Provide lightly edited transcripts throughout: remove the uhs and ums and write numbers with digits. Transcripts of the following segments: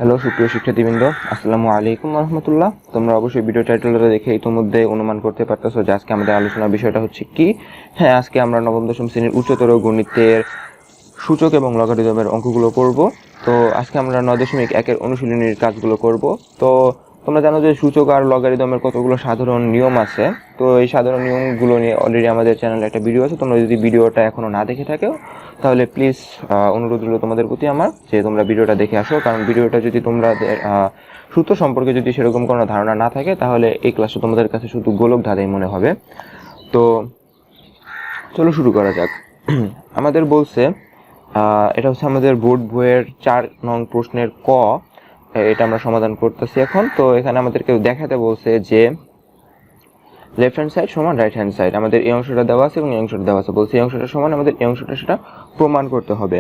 Hello সুপ্রিয় শিক্ষার্থীবৃন্দ, আসসালামু আলাইকুম রহমতুল্লাহ। তোমরা অবশ্যই ভিডিও টাইটেলটা দেখে ইতিমধ্যে অনুমান করতে পারতেছো যে আজকে আমাদের আলোচনার বিষয়টা হচ্ছে কি। হ্যাঁ, আজকে আমরা নবম দশম শ্রেণীর উচ্চতর গণিতের সূচক এবং লগারিদমের অঙ্কগুলো করব। তো আজকে আমরা 9.1-এর অনুশীলনীর কাজগুলো করব। তো তোমরা জানো যে সূচক আর লগারিদমের কতগুলো সাধারণ নিয়ম আছে। তো এই সাধারণ নিয়মগুলো নিয়ে অলরেডি আমাদের চ্যানেলে একটা ভিডিও আছে। তোমরা যদি ভিডিওটা এখনো না দেখে থাকো তাহলে প্লিজ অনুরোধ রইল তোমাদের প্রতি আমার যে তোমরা ভিডিওটা দেখে আসো, কারণ ভিডিওটা যদি তোমরা সূত্র সম্পর্কে যদি সেরকম কোনো ধারণা না থাকে তাহলে এই ক্লাসটা তোমাদের কাছে শুধু গোলক ধাঁধাই মনে হবে। তো চলো শুরু করা যাক। আমাদের বলছে এটা হচ্ছে আমাদের বোর্ড বইয়ের 4 নং প্রশ্নের ক, এটা আমরা সমাধান করতেছি এখন। তো এখানে আমাদেরকে দেখাতে বলছে যে লেফট হ্যান্ড সাইড সমান রাইট হ্যান্ড সাইড, আমাদের এই অংশটা দেওয়া আছে এবং এই অংশটা দেওয়া আছে, বলছে এই অংশটা সমান, আমাদের এই অংশটা সেটা প্রমাণ করতে হবে।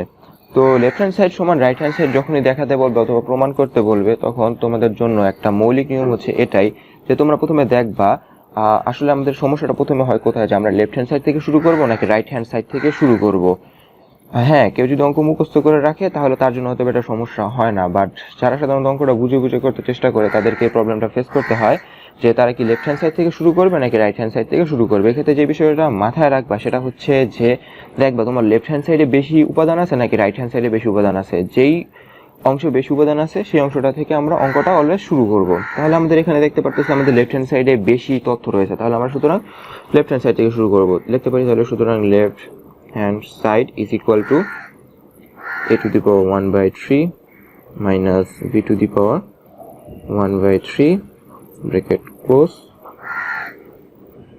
তো লেফট হ্যান্ড সাইড সমান রাইট হ্যান্ড সাইড যখনই দেখাতে বলবে অথবা প্রমাণ করতে বলবে তখন তোমাদের জন্য একটা মৌলিক নিয়ম হচ্ছে এটাই যে তোমরা প্রথমে দেখবা আসলে আমাদের সমস্যাটা প্রথমে হয় কোথায়, যে আমরা লেফট হ্যান্ড সাইড থেকে শুরু করব নাকি রাইট হ্যান্ড সাইড থেকে শুরু করব। হ্যাঁ, কেউ যদি অঙ্ক মুখস্থ করে রাখে তাহলে তার জন্য হয়তো এটা সমস্যা হয় না, বাট যারা সাধারণত অঙ্কটা বুঝে বুঝে করতে চেষ্টা করে তাদেরকে এই প্রবলেমটা ফেস করতে হয় যে তারা কি লেফট হ্যান্ড সাইড থেকে শুরু করবে নাকি রাইট হ্যান্ড সাইড থেকে শুরু করবে। এক্ষেত্রে যে বিষয়টা মাথায় রাখবা সেটা হচ্ছে যে দেখবা তোমার লেফট হ্যান্ড সাইডে বেশি উপাদান আছে নাকি রাইট হ্যান্ড সাইডে বেশি উপাদান আছে। যেই অংশ বেশি উপাদান আছে সেই অংশটা থেকে আমরা অঙ্কটা অলওয়েজ শুরু করব। তাহলে আমাদের এখানে দেখতে পারতেছি আমাদের লেফট হ্যান্ড সাইডে বেশি তথ্য রয়েছে, তাহলে আমরা সুতরাং লেফট হ্যান্ড সাইড থেকে শুরু করব। লিখতে পারি তাহলে সুতরাং left hand side is equal to a to the power 1 by 3 minus b to the power 1 by 3 bracket close,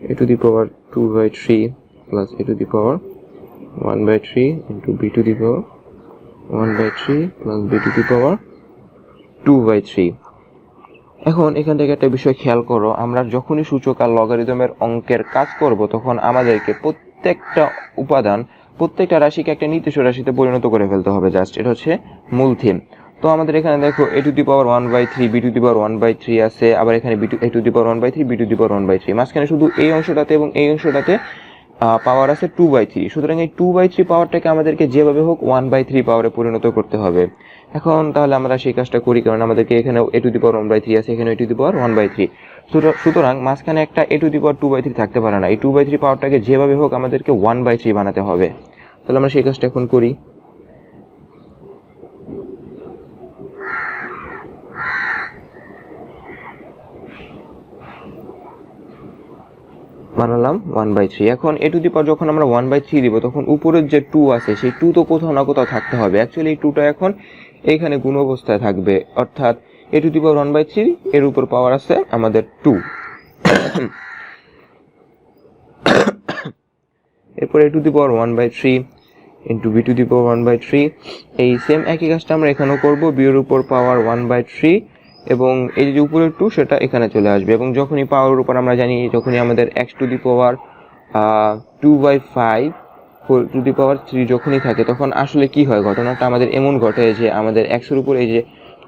a to the power 2 by 3 plus a to the power 1 by 3 into b to the power 1 by 3 plus b to the power 2 by 3। এখন এখান থেকে একটা বিষয় খেয়াল করো, আমরা যখনই সূচক আর লগারিদমের অঙ্কের কাজ করব তখন আমাদেরকে প্রত্যেকটা উপাদান প্রত্যেকটা রাশিকে একটা নির্দিষ্ট রাশিতে পরিণত করে ফেলতে হবে। জাস্ট এটা হচ্ছে মূল থিম। তো আমাদের এখানে দেখো a to the power 1 by 3 b to the power 1 by 3 আছে, আবার এখানে a to the power 1 by 3 b to the power 1 by 3, মাঝখানে শুধু এই অংশটাতে এবং এই অংশটাতে পাওয়ার আছে 2 by 3। সুতরাং এই 2 by 3 পাওয়ারটাকে আমাদেরকে যেভাবে হোক 1 by 3 পাওয়ারে পরিণত করতে হবে। এখন তাহলে আমরা সেই কাজটা করি, কারণ আমাদেরকে এখানে a to the power 1 by 3 আছে, এখানে a to the power 1 by 3। সুতরাং মাঝখানে একটা a to the power 2 by 3 থাকতে পারে না। এই 2 by 3 পাওয়ারটাকে যেভাবে হোক আমাদেরকে 1 by 3 বানাতে হবে। তাহলে আমরা সেই কাজটা এখন করি। বানালাম 1 by 3। এখন a to the power যখন আমরা 1 by 3 দিব তখন উপরের যে 2 আছে সেই 2 তো কোথাও না কোথাও থাকতে হবে। অ্যাকচুয়ালি এই 2টা এখন এখানে গুণ অবস্থায় থাকবে, অর্থাৎ a to the power 1 by 3 এর উপর পাওয়ার আছে আমাদের 2। এরপর a to the power 1 by 3 into b to the power 1 by 3, এই সেম একই কাজটা আমরা এখানেও করব। b এর উপর পাওয়ার 1 by 3 এবং এই যে উপরের 2 সেটা এখানে চলে আসবে। এবং যখনই পাওয়ার উপর আমরা জানি যখনই আমাদের x to the power 2 by 5 to the power 3 যখনই থাকে তখন আসলে কি হয়, ঘটনাটা আমাদের এমন ঘটে যে আমাদের x এর উপর এই যে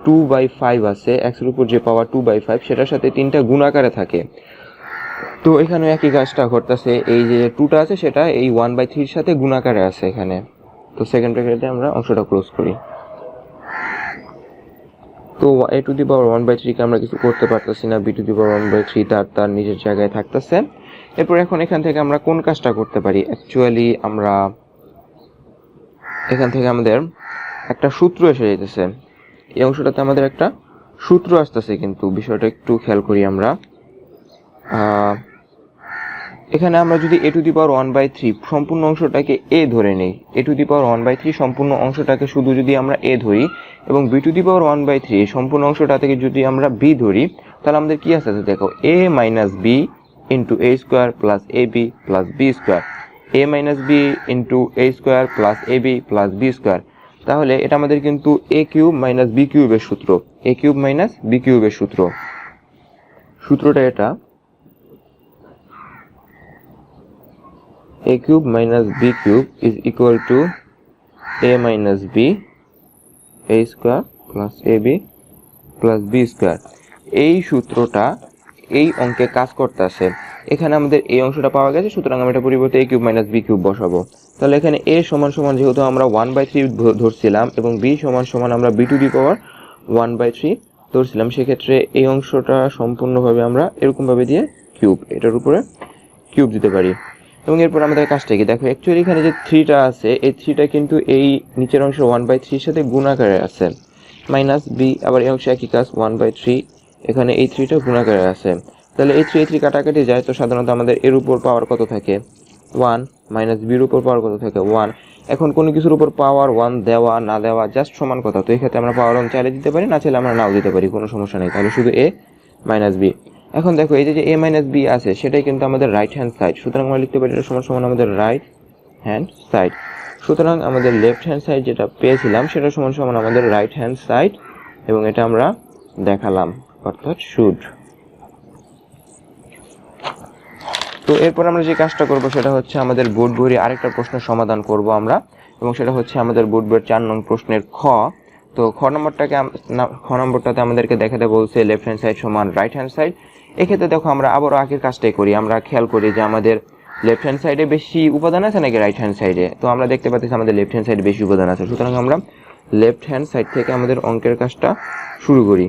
2 by 5 আছে, x এর উপর যে পাওয়ার 2 by 5 সেটার সাথে 3টা গুণ আকারে থাকে। তো এখানে একই কাজটা ঘটতেছে, এই যে 2টা আছে সেটা এই 1 by 3 এর সাথে গুণ আকারে আছে এখানে। তো সেকেন্ড ব্র্যাকেটে আমরা অংশটা ক্লোজ করি। তো a to the power 1 by 3 কে আমরা কিছু করতে পারতেছি না, b to the power 1 by 3 তার নিজের জায়গায় থাকতেছে। এরপর এখন এখান থেকে আমরা কোন কাজটা করতে পারি, অ্যাকচুয়ালি আমরা এখান থেকে আমাদের একটা সূত্র এসে যাইতেছে, এই অংশটাতে আমাদের একটা সূত্র আসতেছে, কিন্তু বিষয়টা একটু খেয়াল করি আমরা। এখানে আমরা যদি a to the power 1 by 3 সম্পূর্ণ অংশটাকে a ধরে নেই, a to the power 1 by 3 সম্পূর্ণ অংশটাকে শুধু যদি আমরা a ধরি এবং b to the power 1 by 3 সম্পূর্ণ অংশটা থেকে যদি আমরা b ধরি তাহলে আমাদের কি আছে দেখো, a minus b into a square plus ab plus b square, a minus b into a square plus ab plus b square। তাহলে এটা আমাদের কিন্তু a cube minus b cube এর সূত্র, a cube minus b cube এর সূত্রটা এটা a cube minus b cube is equal to a minus b a square plus ab plus b square। এই সূত্রটা এই অঙ্কে কাজ করতেছে। এখানে আমাদের এই অংশটা পাওয়া গেছে, সুতরাং আমরা এটা পরিবর্তে a cube minus b cube বসাবো। তাহলে এখানে a সমান সমান যেহেতু আমরা 1 by 3 ধরছিলাম এবং b সমান সমান আমরা b to the power 1/3 ধরছিলাম, সেক্ষেত্রে এই অংশটা সম্পূর্ণভাবে আমরা এরকমভাবে দিয়ে কিউব, এটার উপরে কিউব দিতে পারি। এবং এরপর আমাদের কাজটা কি দেখো, অ্যাকচুয়ালি এখানে যে 3টা আছে এই 3টা কিন্তু এই নিচের অংশ 1/3 সাথে গুণাকারে আছে, মাইনাস বি, আবার এই অংশে একই কাজ 1/3, এখানে এই 3টা গুণাকারে আছে। তাহলে এই 3 কাটাকাটি যায়, তো সাধারণত আমাদের এর উপর পাওয়ার কত থাকে 1, মাইনাস বির উপর পাওয়ার কত থাকে 1। এখন কোনো কিছুর উপর পাওয়ার 1 দেওয়া না দেওয়া জাস্ট সমান কথা, তো এই ক্ষেত্রে আমরা পাওয়ার 1 চাইলে দিতে পারি, না চাইলে আমরা নাও দিতে পারি, কোনো সমস্যা নেই। তাহলে শুধু এ মাইনাস বি। এখন দেখো এই যে এ মাইনাস বি আছে সেটাই কিন্তু আমাদের রাইট হ্যান্ড সাইড, সুতরাং আমরা লিখতে পারি এটা সমান সমান আমাদের রাইট হ্যান্ড সাইড। সুতরাং আমাদের লেফট হ্যান্ড সাইড যেটা পেয়েছিলাম সেটা সমান সমান আমাদের রাইট হ্যান্ড সাইড, এবং এটা আমরা দেখালাম, অর্থাৎ শুড। তো এরপর আমরা যে কাজটা করব সেটা হচ্ছে আমাদের বোর্ড বইয়ের আরেকটা প্রশ্নের সমাধান করব আমরা, এবং সেটা হচ্ছে আমাদের বোর্ড বইয়ের 4 নং প্রশ্নের খ। তো খ নম্বরটাতে আমাদেরকে দেখাতে বলছে লেফট হ্যান্ড সাইড সমান রাইট হ্যান্ড সাইড। এক্ষেত্রে দেখো আমরা আবারও আগের কাজটাই করি, আমরা খেয়াল করি যে আমাদের লেফট হ্যান্ড সাইডে বেশি উপাদান আছে নাকি রাইট হ্যান্ড সাইডে। তো আমরা দেখতে পাচ্ছি আমাদের লেফট হ্যান্ড সাইডে বেশি উপাদান আছে, সুতরাং আমরা লেফট হ্যান্ড সাইড থেকে আমাদের অঙ্কের কাজটা শুরু করি।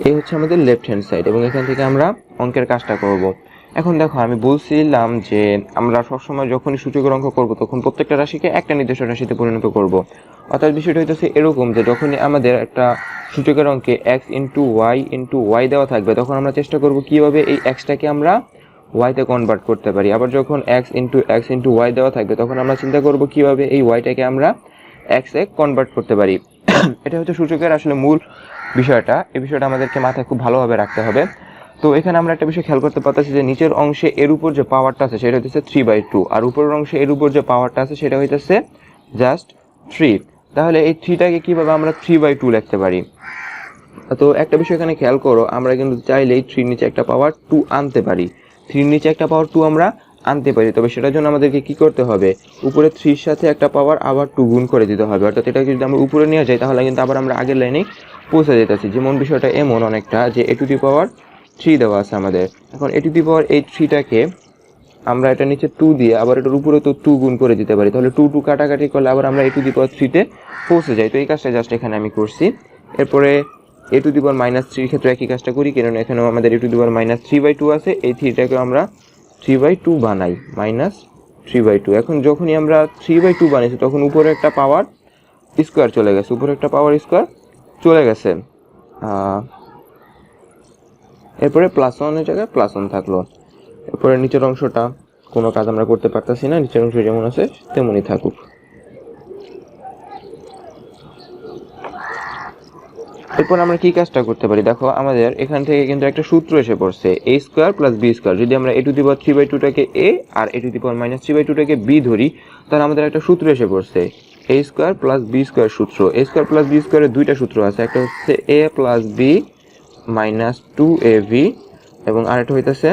এই হচ্ছে আমাদের লেফট হ্যান্ড সাইড, এবং এখান থেকে আমরা অঙ্কের কাজটা করব। এখন দেখো আমি বলছিলাম যে আমরা সবসময় যখনই সূচকের অঙ্ক করব তখন প্রত্যেকটা রাশিকে একটা নির্দিষ্ট রাশিতে পরিণত করব। অর্থাৎ বিষয়টা হইতেছে এরকম যে যখনই আমাদের একটা সূচকের অঙ্কে এক্স ইন্টু ওয়াই দেওয়া থাকবে, তখন আমরা চেষ্টা করব কিভাবে এই এক্সটাকে আমরা ওয়াইতে কনভার্ট করতে পারি। আবার যখন এক্স ইন্টু ওয়াই দেওয়া থাকবে তখন আমরা চিন্তা করব কিভাবে এই ওয়াইটাকে আমরা এক্সে কনভার্ট করতে পারি। এটা হচ্ছে সূচকের আসলে মূল বিষয়টা, এই বিষয়টা আমাদেরকে মাথায় খুব ভালোভাবে রাখতে হবে। তো এখানে আমরা একটা বিষয় খেয়াল করতে পারতেছি যে নিচের অংশে এর উপর যে পাওয়ারটা আছে সেটা হচ্ছে 3/2, আর উপরের অংশে এর উপর যে পাওয়ারটা আছে সেটা হইতেছে জাস্ট 3। তাহলে এই 3টাকে কিভাবে আমরা 3/2 লিখতে পারি? তো একটা বিষয় এখানে খেয়াল করো, আমরা কিন্তু চাইলেই 3 নিচে একটা পাওয়ার 2 আনতে পারি, 3 নিচে একটা পাওয়ার 2 আমরা আনতে পারি। তবে সেটার জন্য আমাদেরকে কি করতে হবে, উপরে 3 সাথে একটা পাওয়ার আবার 2 গুণ করে দিতে হবে। অর্থাৎ এটাকে যদি আমরা উপরে নিয়ে যাই তাহলে কিন্তু আবার আমরা আগের লাইনে পৌঁছে যেতেছি। যেমন বিষয়টা এমন অনেকটা যে a টু দি পাওয়ার 3 দেওয়া আছে আমাদের, এখন a টু দি পাওয়ার এই 3টাকে আমরা এটা নিচে 2 দিয়ে আবার এটার উপরে তো 2 গুণ করে দিতে পারি, তাহলে 2 কাটাকাটি করলে আবার আমরা a টু দি পাওয়ার 3-তে পৌঁছে যাই। তো এই কাজটা জাস্ট এখানে আমি করছি। এরপরে a টু দি পাওয়ার -3 ক্ষেত্রে একই কাজটা করি, কারণ এখানেও আমাদের a টু দি পাওয়ার -3/2 আছে, এই 3টাকে আমরা 3/2 বানাই, -3/2। এখন যখনই আমরা 3/2 বানিয়েছি তখন উপরে একটা পাওয়ার স্কোয়ার চলে গেছে, এরপরে +1 এর জায়গায় +1 থাকলো। এরপরে নিচের অংশটা কোনো কাজ আমরা করতে পারতেছি না, নিচের অংশ যেমন আছে তেমনই থাকুক। এরপর আমরা কি কাজটা করতে পারি, দেখো আমাদের এখান থেকে কিন্তু একটা সূত্র এসে পড়ছে, a² + b²। যদি আমরা a টু দি পাওয়ার 3/2টাকে a আর a টু দি পাওয়ার -3/2টাকে b ধরি, তাহলে আমাদের একটা সূত্র এসে পড়ছে, a² + b² সূত্র। a² + b² এর দুইটা সূত্র আছে, একটা হচ্ছে a + b - 2ab, এবং আরেকটা হইতেছে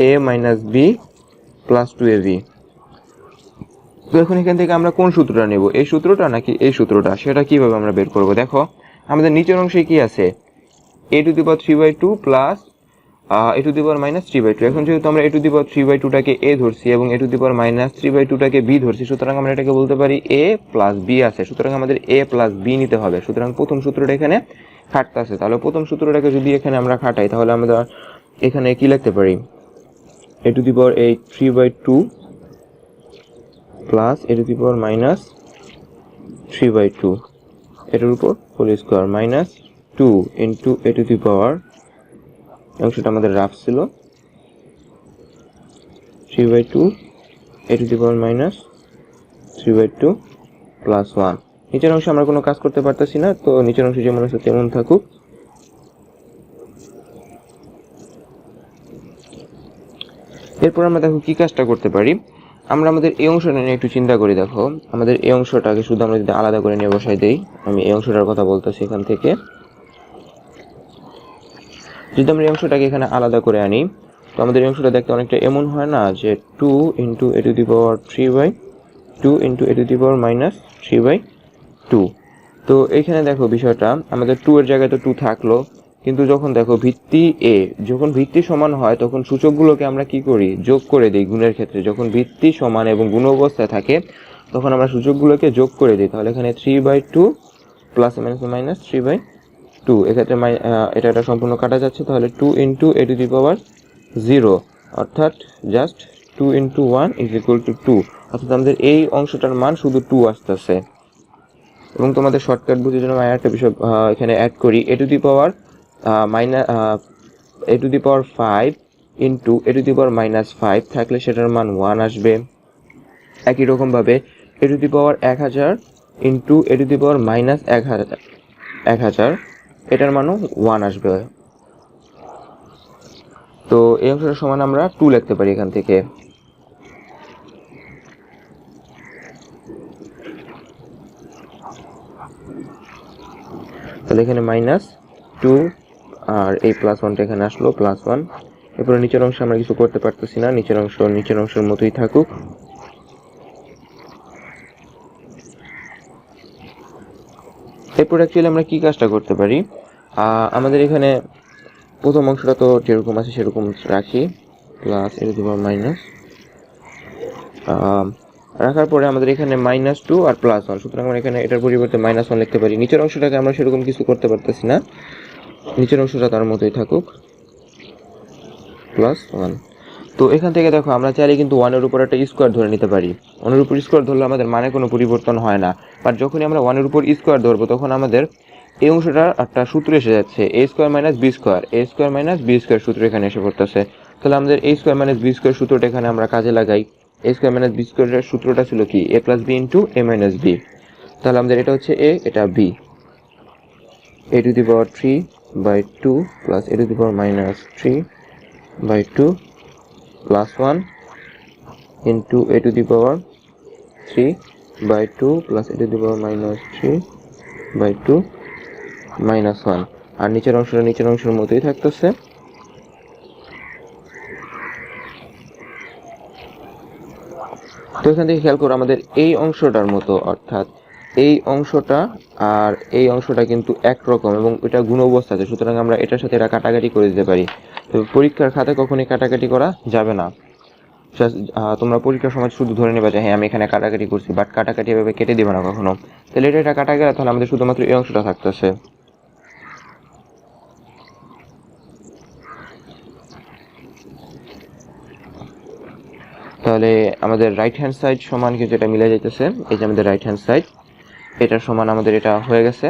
a - b + 2ab। তো এখন এখান থেকে আমরা কোন সূত্রটা নেব, এই সূত্রটা নাকি এই সূত্রটা, সেটা কিভাবে আমরা বের করব? দেখো আমাদের নিচের অংশে কি আছে, a to the power 3/2 plus a to the power -3/2। এখন যেহেতু আমরা a টু দি পাওয়ার 3/2টাকে a ধরছি এবং a টু দি পাওয়ার -3/2টাকে b ধরছি, সুতরাং আমরা এটাকে বলতে পারি a + b আছে, সুতরাং আমাদের a + b নিতে হবে। সুতরাং প্রথম সূত্রটা এখানে খাটতে আছে, তাহলে প্রথম সূত্রটাকে যদি এখানে আমরা খাটাই তাহলে আমরা এখানে কি লিখতে পারি, a to the power 3/2 plus a to the power -3/2 এটার উপর whole square -2 into a to the power, অংশটা আমাদের রাফ ছিল, 3/2 a to the power -3/2 plus 1। নিচের অংশে আমরা কোনো কাজ করতে পারতেছি না, তো নিচের অংশ যেমন আছে তেমন থাকুক। এরপর আমরা দেখো কি কাজটা করতে পারি, আমরা আমাদের এই অংশটা নিয়ে একটু চিন্তা করি। দেখো আমাদের এই অংশটাকে শুধু আমরা যদি আলাদা করে নিয়ে বসাই দেই, আমি এই অংশটার কথা বলতেছি, এখান থেকে যদি আমরা এই অংশটাকে এখানে আলাদা করে আনি, তো আমাদের এই অংশটা দেখতে অনেকটা এমন হয় না যে 2 into a to the power 3/2 into a to the power -3/2। তো এইখানে দেখো বিষয়টা আমাদের 2 এর জায়গায় তো 2 থাকলো, কিন্তু যখন দেখো ভিত্তি এ, যখন ভিত্তি সমান হয় তখন সূচকগুলোকে আমরা কি করি, যোগ করে দিই গুণের ক্ষেত্রে। যখন ভিত্তি সমান এবং গুণ অবস্থায় থাকে তখন আমরা সূচকগুলোকে যোগ করে দিই। তাহলে এখানে 3/2 প্লাস মাইনাস 3/2, এক্ষেত্রে এটা সম্পূর্ণ কাটা যাচ্ছে, তাহলে 2 ইন্টু a টু দি পাওয়ার 0, অর্থাৎ just 2 into 1 is equal to 2, অর্থাৎ আমাদের এই অংশটার মান শুধু 2 আসতেছে। এবং তোমাদের শর্টকাট বুঝে জন্য আমি একটা বিষয় এখানে অ্যাড করি, a to the power -5 into a to the power -5 থাকলে সেটার মান 1 আসবে। একই রকমভাবে a to the power 1000 into a to the power -1000 এটার মানও 1 আসবে। তো এই অংশটার সমান আমরা 2 লিখতে পারি এখান থেকে। তাহলে এখানে -2 আর এই +1টা এখানে আসলো +1। এরপরে নিচের অংশে আমরা কিছু করতে পারতেছি না, নিচের অংশের মতোই থাকুক। এরপর অ্যাকচুয়ালি আমরা কি কাজটা করতে পারি, আমাদের এখানে প্রথম অংশটা তো যেরকম আছে সেরকম রাখি, প্লাস এর উপর মাইনাস রাখার পরে আমাদের এখানে -2 আর +1, সুতরাং আমরা এখানে এটার পরিবর্তে -1 লিখতে পারি। নিচের অংশটাকে আমরা সেরকম কিছু করতে পারতেছি না, নিচের অংশটা তার মতোই থাকুক, +1। তো এখান থেকে দেখো আমরা চাইলে কিন্তু 1 এর উপর একটা স্কোয়ার ধরে নিতে পারি। 1 এর উপর স্কোয়ার ধরলে আমাদের মানে কোনো পরিবর্তন হয় না, বাট যখনই আমরা 1 এর উপর স্কোয়ার ধরবো তখন আমাদের এই অংশটার একটা সূত্র এসে যাচ্ছে, a² - b², a² - b² সূত্র এখানে এসে পড়তেছে। তাহলে আমাদের a² - b² সূত্রটা এখানে আমরা কাজে লাগাই। a² - b² এর সূত্রটা ছিল কি, a + b into a - b। তাহলে আমাদের এটা হচ্ছে a, এটা b, a to the power 3/2 plus a to the power -3/2 +1 into a to the power 3/2 plus a to the power -3/2 -1। আর নিচের অংশের মতোই থাকতেছে। তো এখান থেকে খেয়াল করো আমাদের এই অংশটার মতো, অর্থাৎ এই অংশটা আর এই অংশটা কিন্তু একরকম এবং এটা গুণ অবস্থা আছে, সুতরাং আমরা এটার সাথে এটা কাটাকাটি করে দিতে পারি। তো পরীক্ষার খাতায় কখনোই কাটাকাটি করা যাবে না। তোমরা পরীক্ষার সময় শুধু ধরে নেবে যে হ্যাঁ আমি এখানে কাটাকাটি করছি, বাট কাটাকাটি এভাবে কেটে দিবে না কখনো। তাহলে এটা কাটা গেলে তাহলে আমাদের শুধুমাত্র এই অংশটা থাকতেছে। তাহলে আমাদের রাইট হ্যান্ড সাইড সমান কিন্তু এটা মিলে যাইতেছে, এই যে আমাদের রাইট হ্যান্ড সাইড এটার সমান আমাদের এটা হয়ে গেছে,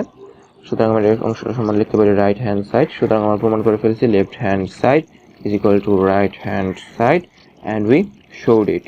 সুতরাং আমরা এই অংশটা সমান লিখতে পারি রাইট হ্যান্ড সাইড। সুতরাং আমরা প্রমাণ করে ফেলছি left hand side is equal to right hand side, and we should it.